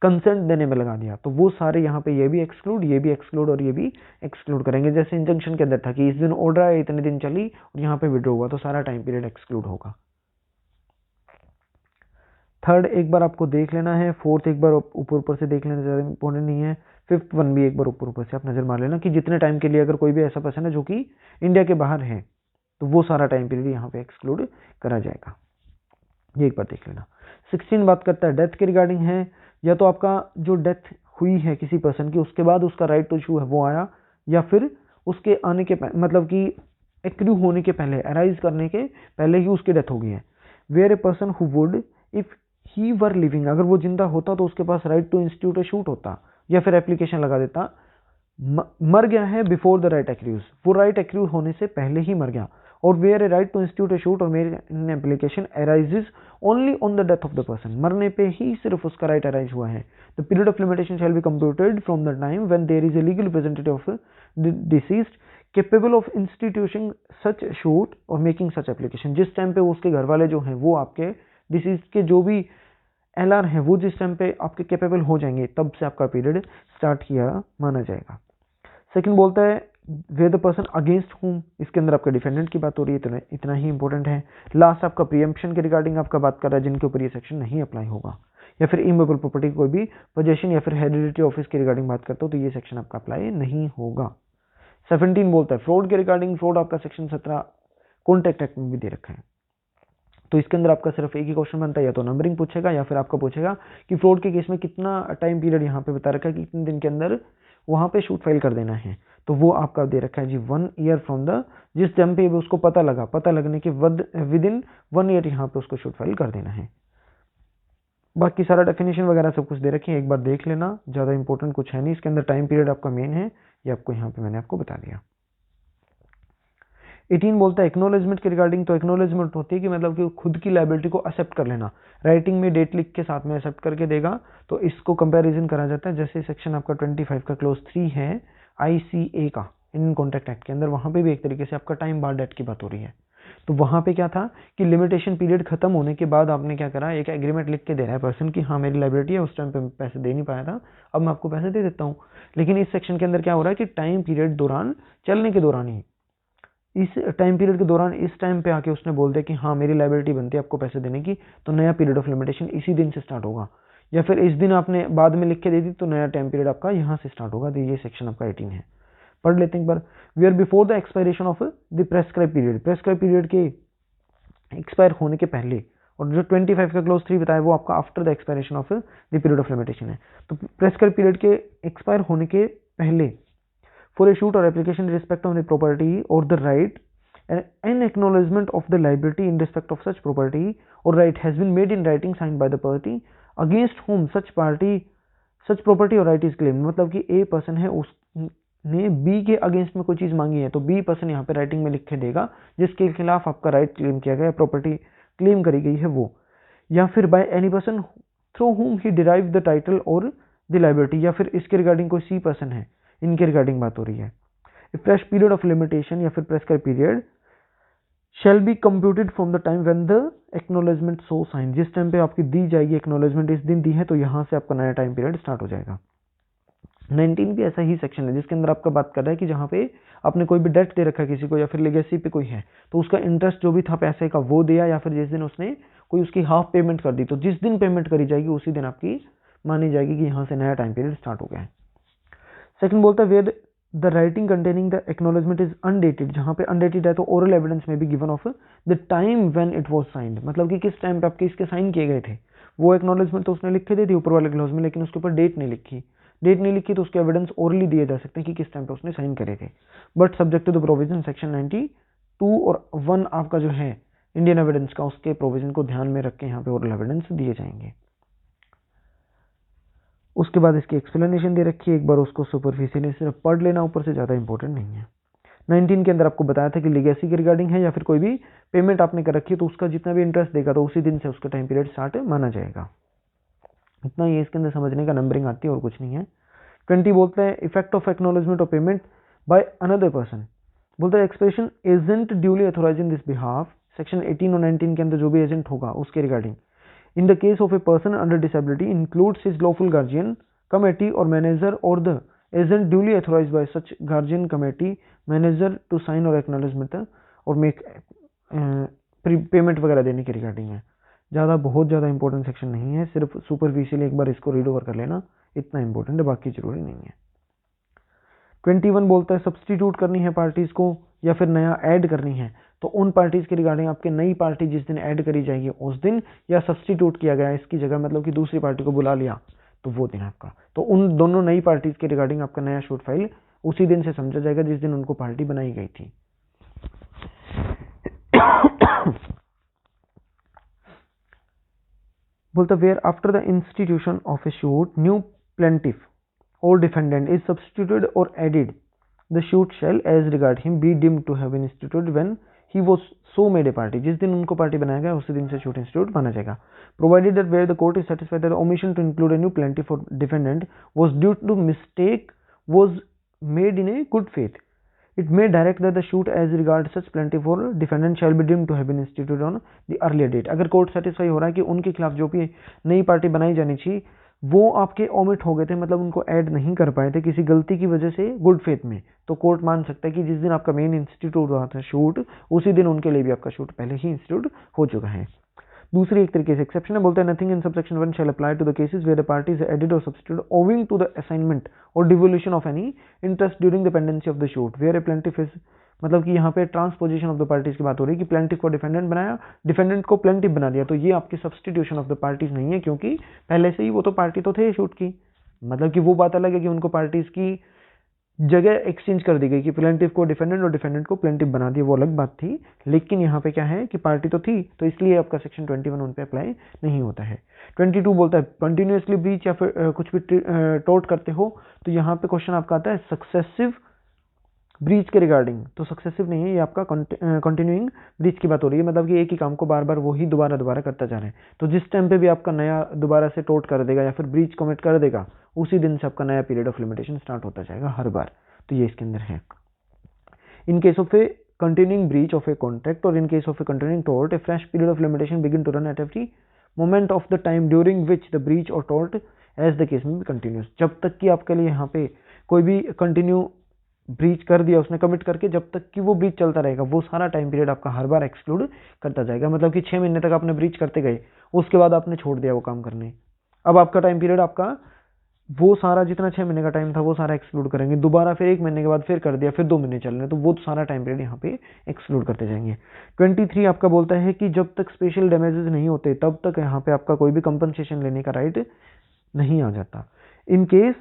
कंसेंट देने में लगा दिया, तो वो सारे यहाँ पे ये भी एक्सक्लूड, ये भी एक्सक्लूड और ये भी एक्सक्लूड करेंगे। जैसे इंजंक्शन के अंदर था कि इस दिन ऑर्डर आया, इतने दिन चली और यहाँ पे विड्रॉ हुआ, तो सारा टाइम पीरियड एक्सक्लूड होगा। थर्ड एक बार आपको देख लेना है, फोर्थ एक बार ऊपर ऊपर से देख लेना, ज़्यादा इंपॉर्टेंट नहीं है। फिफ्थ वन भी एक बार ऊपर ऊपर से आप नजर मार लेना कि जितने टाइम के लिए अगर कोई भी ऐसा पर्सन है जो कि इंडिया के बाहर है, तो वो सारा टाइम पीरियड यहाँ पे एक्सक्लूड करा जाएगा, ये एक बार देख लेना। 16 बात करता है डेथ के रिगार्डिंग है, या तो आपका जो डेथ हुई है किसी पर्सन की, उसके बाद उसका राइट टू इशू है वो आया, या फिर उसके आने के मतलब कि एक्रू होने के पहले, अराइज करने के पहले ही उसकी डेथ हो गई है। Where a person who would if he were living, अगर वो जिंदा होता तो उसके पास right to institute a suit होता या फिर एप्लीकेशन लगा देता। मर गया है बिफोर द राइट एक्रूज, वो राइट एक्रूज होने से पहले ही मर गया। Or where a right to institute a suit or make an application arises only on the death of the person, मरने पे ही सिर्फ उसका राइट अराइज हुआ है। The period of limitation shall be computed from the time when there is a legal representative of deceased capable of institution such suit और making such application. जिस time पे उसके घर वाले जो हैं वो आपके डिसीज के जो भी एलआर है वो जिस टाइम पे आपके कैपेबल हो जाएंगे, तब से आपका पीरियड स्टार्ट किया माना जाएगा। सेकंड बोलता है वे द पर्सन अगेंस्ट हुम, इसके अंदर आपका डिफेंडेंट की बात हो रही है, तो इतना ही इंपॉर्टेंट है। लास्ट आपका प्रीएम्प्शन के रिगार्डिंग आपका बात कर रहा है जिनके ऊपर ये सेक्शन नहीं अप्लाई होगा, या फिर इमूवेबल प्रॉपर्टी कोई भी पोजेशन या फिर हेरिडिटी ऑफिस के रिगार्डिंग बात करते हो तो ये सेक्शन आपका अप्लाई नहीं होगा। 17 बोलता है फ्रॉड के रिगार्डिंग, फ्रॉड आपका सेक्शन 17 कॉन्ट्रैक्ट एक्ट में भी दे रखा है, तो इसके अंदर आपका सिर्फ एक ही क्वेश्चन बनता है, या तो नंबरिंग पूछेगा या फिर आपका पूछेगा कि फ्रॉड के केस में कितना टाइम पीरियड यहाँ पे बता रखा है कि कितने दिन के अंदर वहां पे शूट फाइल कर देना है, तो वो आपका दे रखा है जी 1 ईयर फ्रॉम द, जिस टाइम पे उसको पता लगा, पता लगने के विद इन 1 ईयर यहाँ पे उसको शूट फाइल कर देना है। बाकी सारा डेफिनेशन वगैरह सब कुछ दे रखे हैं, एक बार देख लेना, ज्यादा इंपॉर्टेंट कुछ है नहीं इसके अंदर। टाइम पीरियड आपका मेन है, ये आपको यहाँ पे मैंने आपको बता दिया। 18 बोलता है एक्नॉलेजमेंट के रिगार्डिंग, तो एक्नॉलेजमेंट होती है कि मतलब कि खुद की लायबिलिटी को एक्सेप्ट कर लेना, राइटिंग में डेट लिख के साथ में एक्सेप्ट करके देगा, तो इसको कंपैरिजन करा जाता है। जैसे सेक्शन आपका 25 का क्लोज 3 है ICA का, इंडियन कॉन्ट्रैक्ट एक्ट के अंदर, वहां पे भी एक तरीके से आपका टाइम बार डेट की बात हो रही है। तो वहां पे क्या था कि लिमिटेशन पीरियड खत्म होने के बाद आपने क्या करा, एक एग्रीमेंट लिख के दे रहा है पर्सन की हाँ मेरी लायबिलिटी है, उस टाइम पे पैसे दे नहीं पाया था, अब मैं आपको पैसे दे देता हूँ। लेकिन इस सेक्शन के अंदर क्या हो रहा है कि टाइम पीरियड दौरान, चलने के दौरान ही इस टाइम पीरियड के दौरान इस टाइम पे आके उसने बोल दिया कि हाँ मेरी लाइबिलिटी बनती है आपको पैसे देने की, तो नया पीरियड ऑफ लिमिटेशन इसी दिन से स्टार्ट होगा। या फिर इस दिन आपने बाद में लिख के दे दी तो नया टाइम पीरियड आपका यहाँ से स्टार्ट होगा। तो ये सेक्शन आपका 18 है, पढ़ लेते हैं एक बार। Where before the expiration of the prescribe period, prescribe period के एक्सपायर होने के पहले, और जो 25 का क्लोज 3 बताया वो आपका after the expiration of the period of limitation है। तो प्रेस्क्राइब पीरियड के एक्सपायर होने के पहले for a suit or application in respect of the property or the right an acknowledgement of the liability in respect of such property or right has been made in writing signed by the party against whom such property or right is claimed। मतलब कि A person है, उसने B के against में कोई चीज मांगी है, तो B पर्सन यहाँ पे राइटिंग में लिख के देगा जिसके खिलाफ आपका राइट क्लेम किया गया है, प्रॉपर्टी क्लेम करी गई है वो। या फिर by any person through whom he derived the title or the liability, या फिर इसके रिगार्डिंग कोई C पर्सन है, इनके रिगार्डिंग बात हो रही है। फ्रेश पीरियड ऑफ लिमिटेशन या फिर prescribe period shall be computed from the time when the acknowledgement so signed, जिस टाइम पे आपकी दी जाएगी एक्नॉलेजमेंट इस दिन दी है तो यहाँ से आपका नया टाइम पीरियड स्टार्ट हो जाएगा। 19 भी ऐसा ही सेक्शन है जिसके अंदर आपका बात कर रहा है कि जहाँ पे आपने कोई भी डेट दे रखा है किसी को या फिर लेगेसी पे कोई है, तो उसका इंटरेस्ट जो भी था पैसे का वो दिया, या फिर जिस दिन उसने कोई उसकी हाफ पेमेंट कर दी, तो जिस दिन पेमेंट करी जाएगी उसी दिन आपकी मानी जाएगी कि यहाँ से नया टाइम पीरियड स्टार्ट हो गया है। सेकंड बोलता है where the writing containing the acknowledgment is undated, जहाँ पे अनडेटेड है तो ओरल एविडेंस में भी given of the time when it was signed, मतलब कि किस टाइम पे आपके इसके साइन किए गए थे। वो एक्नॉलेजमेंट तो उसने लिख के दे दी ऊपर वाले क्लॉज में, लेकिन उसके ऊपर डेट नहीं लिखी। डेट नहीं लिखी तो उसके एविडेंस ओरली दिए जा सकते हैं कि किस टाइम पे उसने साइन करे थे, but subject to the provision section 92 और 1 आपका जो है इंडियन एविडेंस का, उसके प्रोविजन को ध्यान में रख के यहाँ पे ओरल एविडेंस दिए जाएंगे। उसके बाद इसकी एक्सप्लेनेशन दे रखी है, एक बार उसको सुपरफिशियली सिर्फ पढ़ लेना, ऊपर से ज़्यादा इंपॉर्टेंट नहीं है। 19 के अंदर आपको बताया था कि लीगेसी के रिगार्डिंग है, या फिर कोई भी पेमेंट आपने कर रखी है तो उसका जितना भी इंटरेस्ट देगा तो उसी दिन से उसका टाइम पीरियड स्टार्ट माना जाएगा। इतना ही इसके अंदर समझने का, नंबरिंग आती है और कुछ नहीं है। 20 बोलता है effect of acknowledgment of payment by another person, बोलता है expression agent duly authorise in this behalf, section 18 और 19 के अंदर जो भी एजेंट होगा उसके regarding. In the case of a person under disability includes his lawful guardian, committee or manager or the agent duly authorized by such guardian, committee, manager to sign or acknowledgement और make payment वगैरह देने के regarding है। बहुत ज़्यादा important section नहीं है, सिर्फ सुपरफिशियली एक बार इसको रीड ओवर कर लेना, इतना इंपॉर्टेंट है, बाकी जरूरी नहीं है। 21 बोलता है सब्सटीट्यूट करनी है पार्टीज को या फिर नया ऐड करनी है, तो उन पार्टीज के रिगार्डिंग आपके नई पार्टी जिस दिन ऐड करी जाएगी उस दिन, या सब्सटीट्यूट किया गया इसकी जगह, मतलब कि दूसरी पार्टी को बुला लिया तो वो दिन आपका, तो उन दोनों नई पार्टीज के रिगार्डिंग आपका नया शूट फाइल उसी दिन से समझा जाएगा जिस दिन उनको पार्टी बनाई गई थी। बोलता where after the institution of a suit new plaintiff or defendant is substituted or added, the suit shall as regard him be deemed to have been instituted when he was so made a party, जिस दिन उनको party बनाया गया उसी दिन से shoot institute माना जाएगा। provided that where the court is satisfied that the omission to include a new plaintiff or defendant was due to mistake was made in a good faith, it may direct that the suit as regard such plaintiff or defendant shall be deemed to have been instituted on the earlier date। अगर court satisfy हो रहा है कि उनके खिलाफ जो भी नई पार्टी बनाई जानी चाहिए वो आपके ओमिट हो गए थे, मतलब उनको ऐड नहीं कर पाए थे किसी गलती की वजह से गुड फेथ में, तो कोर्ट मान सकता है कि जिस दिन आपका मेन इंस्टीट्यूट हुआ था शूट उसी दिन उनके लिए भी आपका शूट पहले ही इंस्टीट्यूट हो चुका है। दूसरी एक तरीके से एक्सेप्शन है, बोलते हैं nothing in subsection 1 shall apply to the cases where the party is added or substituted owing to the assignment or devolution of any interest during the pendency of the suit where a plaintiff is, मतलब कि यहाँ पे transposition of the parties की बात हो रही है कि प्लेंटिफ को डिफेंडेंट बनाया, डिफेंडेंट को प्लेंटिफ बना दिया, तो ये आपकी सब्स्टिट्यूशन ऑफ द पार्टीज नहीं है क्योंकि पहले से ही वो तो पार्टी तो थे शूट की, मतलब कि वो बात अलग है कि उनको पार्टीज की जगह एक्सचेंज कर दी गई कि प्लेंटिफ को डिफेंडेंट और डिफेंडेंट को प्लेंटिफ बना दिया, वो अलग बात थी, लेकिन यहाँ पे क्या है कि पार्टी तो थी, तो इसलिए आपका सेक्शन 21 उन पे अप्लाई नहीं होता है। 22 बोलता है कंटिन्यूसली ब्रीच या फिर कुछ भी टोट करते हो, तो यहाँ पे क्वेश्चन आपका आता है सक्सेसिव ब्रीच के रिगार्डिंग, तो सक्सेसिव नहीं है, ये आपका कंटिन्यूइंग ब्रीच की बात हो रही है, मतलब कि एक ही काम को बार बार वही दोबारा करता जा रहे हैं, तो जिस टाइम पे भी आपका नया दोबारा से टोट कर देगा या फिर ब्रीच कमिट कर देगा उसी दिन से आपका नया पीरियड ऑफ लिमिटेशन स्टार्ट होता जाएगा हर बार, तो ये इसके अंदर है। In case of A continuing breach of a contract or in case of a continuing tort, a fresh period of limitation begin to run at every moment of the time during which the breach or tort as the case may be continuous, जब तक कि आपके लिए यहाँ पे कोई भी continue breach कर दिया उसने कमिट करके, जब तक कि वो ब्रीच चलता रहेगा वो सारा टाइम पीरियड आपका हर बार एक्सक्लूड करता जाएगा। मतलब कि 6 महीने तक आपने ब्रीच करते गए, उसके बाद आपने छोड़ दिया वो काम करने, अब आपका टाइम पीरियड आपका वो सारा जितना 6 महीने का टाइम था वो सारा एक्सक्लूड करेंगे, दोबारा फिर 1 महीने के बाद फिर कर दिया, फिर 2 महीने चल रहे तो वो सारा टाइम पीरियड यहाँ पे एक्सक्लूड करते जाएंगे। 23 आपका बोलता है कि जब तक स्पेशल डैमेजेस नहीं होते तब तक यहाँ पे आपका कोई भी कंपनसेशन लेने का राइट नहीं आ जाता। In case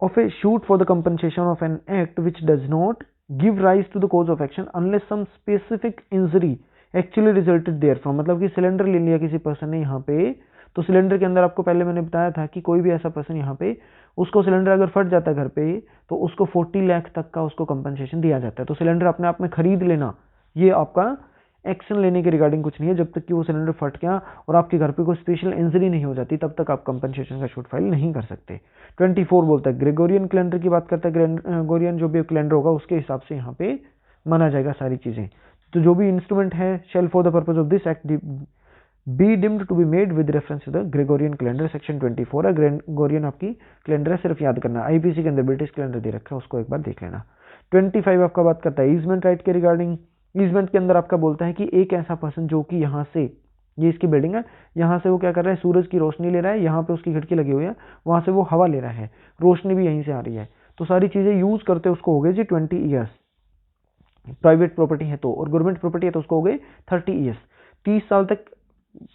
of a suit for the compensation of an act which does not give rise to the cause of action unless some specific injury actually resulted therefrom। मतलब कि सिलेंडर ले लिया किसी person ने यहाँ पे, तो सिलेंडर के अंदर आपको पहले मैंने बताया था कि कोई भी ऐसा पर्सन यहाँ पे उसको सिलेंडर अगर फट जाता है घर पे तो उसको 40 लाख तक का उसको कंपनसेशन दिया जाता है। तो सिलेंडर अपने आप में खरीद लेना ये आपका एक्शन लेने के रिगार्डिंग कुछ नहीं है, जब तक कि वो सिलेंडर फट गया और आपके घर पे कोई स्पेशल इंजरी नहीं हो जाती तब तक आप कंपनसेशन का शूट फाइल नहीं कर सकते। 24 बोलता है ग्रेगोरियन कैलेंडर की बात करता है, ग्रेगोरियन जो भी कैलेंडर होगा उसके हिसाब से यहाँ पे माना जाएगा सारी चीजें। तो जो भी इंस्ट्रूमेंट है shall for the purpose of this act be deemed to be made with reference to the Gregorian calendar. Section 24 है, ग्रेगोरियन आपकी कैलेंडर है, सिर्फ याद करना, आईपीसी के अंदर ब्रिटिश कैलेंडर दे रखा है उसको एक बार देख लेना। 25 आपका बात करता है ईजमेंट राइट के रिगार्डिंग। ईजमेंट के अंदर आपका बोलता है कि एक ऐसा पर्सन जो कि यहाँ से, ये इसकी बिल्डिंग है, यहाँ से वो क्या कर रहा है, सूरज की रोशनी ले रहा है, यहाँ पे उसकी खिड़की लगी हुई है, वहां से वो हवा ले रहा है, रोशनी भी यहीं से आ रही है, तो सारी चीजें यूज करते उसको हो गए जी 20 ईयर्स। प्राइवेट प्रॉपर्टी है तो, और गवर्नमेंट प्रॉपर्टी है तो उसको हो गए 30 ईयर्स। 30 साल तक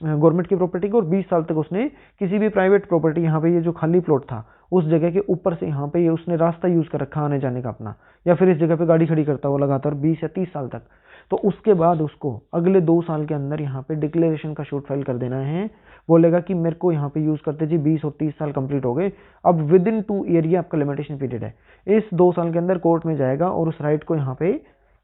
गवर्नमेंट की प्रॉपर्टी को और 20 साल तक उसने किसी भी प्राइवेट प्रॉपर्टी, यहाँ पे ये जो खाली प्लॉट था उस जगह के ऊपर से यहाँ पे ये उसने रास्ता यूज कर रखा आने जाने का अपना, या फिर इस जगह पे गाड़ी खड़ी करता हुआ लगातार 20 या 30 साल तक, तो उसके बाद उसको अगले 2 साल के अंदर यहाँ पे डिक्लेरेशन का शूट फाइल कर देना है। बोलेगा कि मेरे को यहाँ पे यूज करते जी 20 और 30 साल कंप्लीट हो गए, अब विद इन 2 ईयर ये आपका लिमिटेशन पीरियड है। इस 2 साल के अंदर कोर्ट में जाएगा और उस राइट को यहाँ पे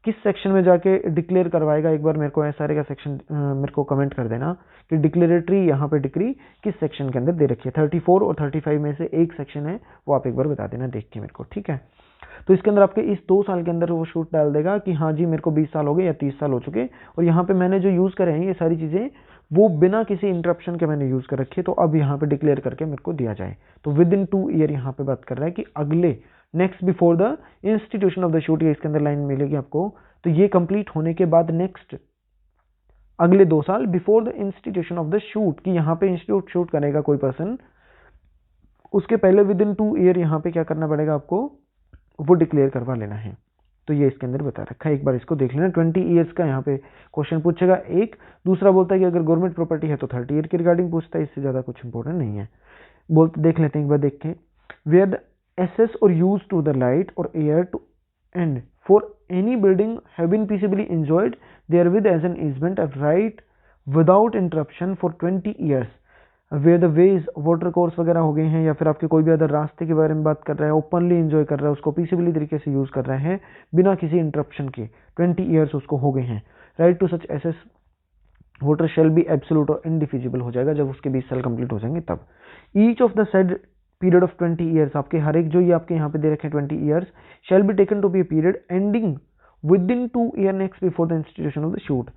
किस सेक्शन में जाके डिक्लेयर करवाएगा, एक बार मेरे को एसआरए का सेक्शन मेरे को कमेंट कर देना कि डिक्लेरेटरी यहाँ पे डिक्री किस सेक्शन के अंदर दे रखी है। 34 और 35 में से एक सेक्शन है, वो आप एक बार बता देना देख के मेरे को, ठीक है। तो इसके अंदर आपके इस 2 साल के अंदर वो शूट डाल देगा कि हाँ जी मेरे को 20 साल हो गए या 30 साल हो चुके, और यहाँ पे मैंने जो यूज करे हैं ये सारी चीजें वो बिना किसी इंटरप्शन के मैंने यूज कर रखी है, तो अब यहाँ पे डिक्लेयर करके मेरे को दिया जाए। तो विद इन 2 ईयर यहाँ पे बात कर रहा है कि अगले next before the institution of the shoot, ये इसके अंदर लाइन मिलेगी आपको। तो ये कंप्लीट होने के बाद नेक्स्ट अगले 2 साल before the institution of the shoot, कि यहाँ पे इंस्टीट्यूट शूट करेगा कोई पर्सन, उसके पहले विद इन 2 ईयर यहाँ पे क्या करना पड़ेगा आपको, वो डिक्लेयर करवा लेना है। तो ये इसके अंदर बता रखा है, एक बार इसको देख लेना। 20 ईयर्स का यहाँ पे क्वेश्चन पूछेगा एक। दूसरा बोलता है कि अगर गवर्नमेंट प्रॉपर्टी है तो 30 ईयर के रिगार्डिंग पूछता है, इससे ज्यादा कुछ इंपॉर्टेंट नहीं है। बोलते देख लेते हैं एक बार देख के, वेयर द एसेस और use to the light or air to and for any building have been peacefully enjoyed therewith as an easement of right without interruption for 20 years. Where the ways water course वगैरह हो गए हैं, या फिर आपके कोई भी अदर रास्ते के बारे में बात कर रहा है, ओपनली एंजॉय कर रहा है उसको, पीसफुली तरीके से यूज कर रहे हैं बिना किसी इंटरप्शन के, 20 ईयर्स उसको हो गए हैं। Right to such access water shall be absolute और इनडिफिजिबल हो जाएगा जब उसके 20 साल कंप्लीट हो जाएंगे तब। Each of the said period of 20 years, आपके हर एक जो ये आपके यहाँ पे दे रखे हैं 20 years, shall be taken to be a period ending within 2 year next before the institution of the suit.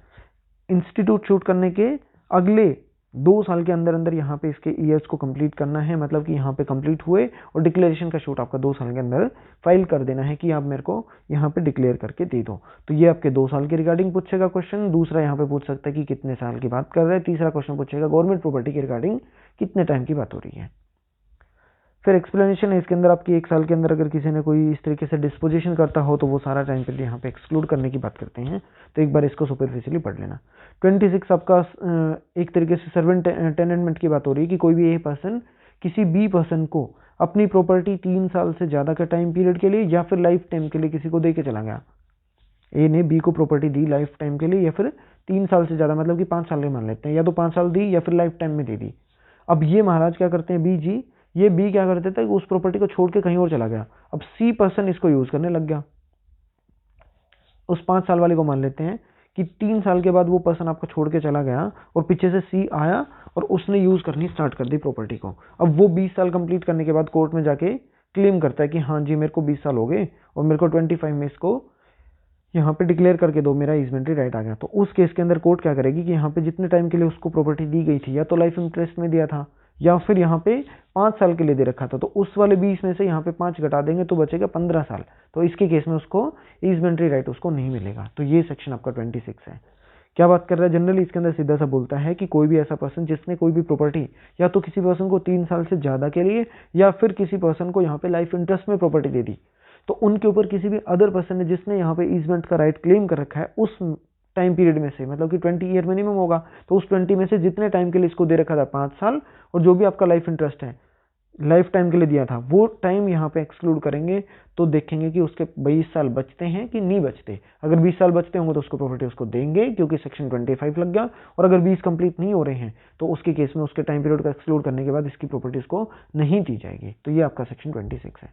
Institute suit करने के अगले 2 साल के अंदर अंदर यहाँ पे इसके ईयर्स को कंप्लीट करना है, मतलब कि यहाँ पे कंप्लीट हुए और डिक्लेरेशन का शूट आपका 2 साल के अंदर फाइल कर देना है कि आप मेरे को यहाँ पे डिक्लेयर करके दे दो। तो ये आपके 2 साल के रिगार्डिंग पूछेगा क्वेश्चन। दूसरा यहाँ पे पूछ सकता है कि कितने साल की बात कर रहा है। तीसरा क्वेश्चन पूछेगा गवर्नमेंट प्रॉपर्टी के रिगार्डिंग कितने टाइम की बात हो रही है। फिर एक्सप्लेनेशन है इसके अंदर आपकी 1 साल के अंदर अगर किसी ने कोई इस तरीके से डिस्पोजिशन करता हो तो वो सारा टाइम पीरियड यहाँ पे एक्सक्लूड करने की बात करते हैं, तो एक बार इसको सुपरफिशियली पढ़ लेना। 26 आपका एक तरीके से सर्वेंट टेनेंटमेंट की बात हो रही है कि कोई भी ए पर्सन किसी बी पर्सन को अपनी प्रॉपर्टी 3 साल से ज्यादा का टाइम पीरियड के लिए या फिर लाइफ टाइम के लिए किसी को दे के चला गया। ए ने बी को प्रॉपर्टी दी लाइफ टाइम के लिए या फिर 3 साल से ज्यादा, मतलब कि 5 साल के मान लेते हैं, या तो 5 साल दी या फिर लाइफ टाइम में दे दी। अब ये महाराज क्या करते हैं, बी जी, ये बी क्या करते थे, उस प्रॉपर्टी को छोड़ के कहीं और चला गया। अब सी पर्सन इसको यूज करने लग गया। उस 5 साल वाले को मान लेते हैं कि 3 साल के बाद वो पर्सन आपको छोड़ के चला गया और पीछे से सी आया और उसने यूज करनी स्टार्ट कर दी प्रॉपर्टी को। अब वो 20 साल कंप्लीट करने के बाद कोर्ट में जाके क्लेम करता है कि हाँ जी मेरे को 20 साल हो गए और मेरे को 25 में इसको यहाँ पे डिक्लेयर करके दो, मेरा ईजमेंटरी राइट आ गया। तो उस केस के अंदर कोर्ट क्या करेगी कि यहाँ पे जितने टाइम के लिए उसको प्रॉपर्टी दी गई थी, या तो लाइफ इंटरेस्ट में दिया था या फिर यहाँ पे 5 साल के लिए दे रखा था, तो उस वाले 20 में से यहाँ पे 5 घटा देंगे तो बचेगा 15 साल, तो इसके केस में उसको ईजमेंट्री राइट उसको नहीं मिलेगा। तो ये सेक्शन आपका 26 है। क्या बात कर रहा है, जनरली इसके अंदर सीधा सा बोलता है कि कोई भी ऐसा पर्सन जिसने कोई भी प्रॉपर्टी या तो किसी पर्सन को 3 साल से ज्यादा के लिए या फिर किसी पर्सन को यहाँ पे लाइफ इंटरेस्ट में प्रॉपर्टी दे दी, तो उनके ऊपर किसी भी अदर पर्सन ने जिसने यहाँ पे ईजमेंट का राइट क्लेम कर रखा है उस टाइम पीरियड में से, मतलब कि 20 ईयर मिनिमम होगा, तो उस 20 में से जितने टाइम के लिए इसको दे रखा था 5 साल, और जो भी आपका लाइफ इंटरेस्ट है लाइफ टाइम के लिए दिया था वो टाइम यहाँ पे एक्सक्लूड करेंगे, तो देखेंगे कि उसके 20 साल बचते हैं कि नहीं बचते। अगर 20 साल बचते होंगे तो उसको प्रॉपर्टी उसको देंगे क्योंकि सेक्शन 25 लग गया, और अगर 20 कंप्लीट नहीं हो रहे हैं तो उसके केस में उसके टाइम पीरियड को एक्सक्लूड करने के बाद इसकी प्रॉपर्टी उसको नहीं दी जाएगी। तो ये आपका सेक्शन 26 है।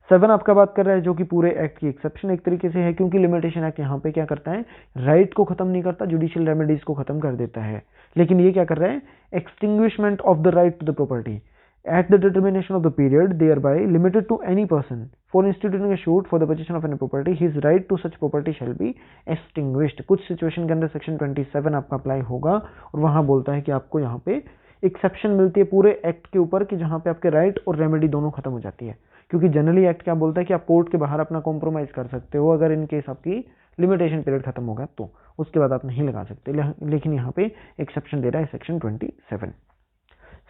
7 आपका बात कर रहा है जो कि पूरे एक्ट की एक्सेप्शन एक तरीके से है, क्योंकि लिमिटेशन एक्ट यहाँ पे क्या करता है, राइट को खत्म नहीं करता, जुडिशियल रेमेडीज को खत्म कर देता है, लेकिन ये क्या कर रहा है, extinguishment of the right to the property at the determination of the period thereby limited to any person for instituting a suit for the possession of any property, his right to such property shall be extinguished। कुछ situation के अंदर section 27 आपका apply होगा, और वहां बोलता है कि आपको यहाँ पे एक्सेप्शन मिलती है पूरे एक्ट के ऊपर कि जहां पे आपके राइट और रेमेडी दोनों खत्म हो जाती है, क्योंकि जनरली एक्ट क्या बोलता है कि आप कोर्ट के बाहर अपना कॉम्प्रोमाइज कर सकते हो अगर इन केस आपकी लिमिटेशन पीरियड खत्म होगा, तो उसके बाद आप नहीं लगा सकते, लेकिन यहाँ पे एक्सेप्शन दे रहा है सेक्शन 27।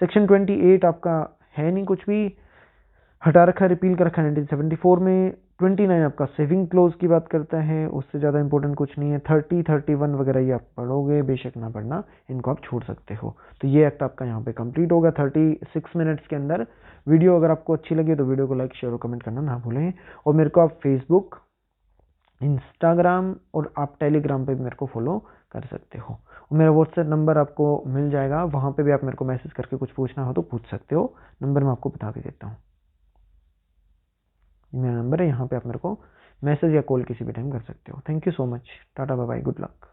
सेक्शन 28 आपका है नहीं कुछ भी, हटा रखा, रिपील कर रखा है 1974 में। 29 आपका सेविंग क्लोज की बात करता है, उससे ज़्यादा इंपॉर्टेंट कुछ नहीं है। 30, 31 वगैरह ये आप पढ़ोगे, बेशक ना पढ़ना, इनको आप छोड़ सकते हो। तो ये एक्ट आपका यहाँ पे कंप्लीट होगा 36 मिनट्स के अंदर। वीडियो अगर आपको अच्छी लगी तो वीडियो को लाइक शेयर और कमेंट करना ना भूलें, और मेरे को आप फेसबुक, इंस्टाग्राम और आप टेलीग्राम पे भी मेरे को फॉलो कर सकते हो। मेरा व्हाट्सएप नंबर आपको मिल जाएगा, वहां पे भी आप मेरे को मैसेज करके कुछ पूछना हो तो पूछ सकते हो। नंबर मैं आपको बता भी देता हूँ, मेरा नंबर है, यहाँ पे आप मेरे को मैसेज या कॉल किसी भी टाइम कर सकते हो। Thank you so much, tata bye bye, good luck.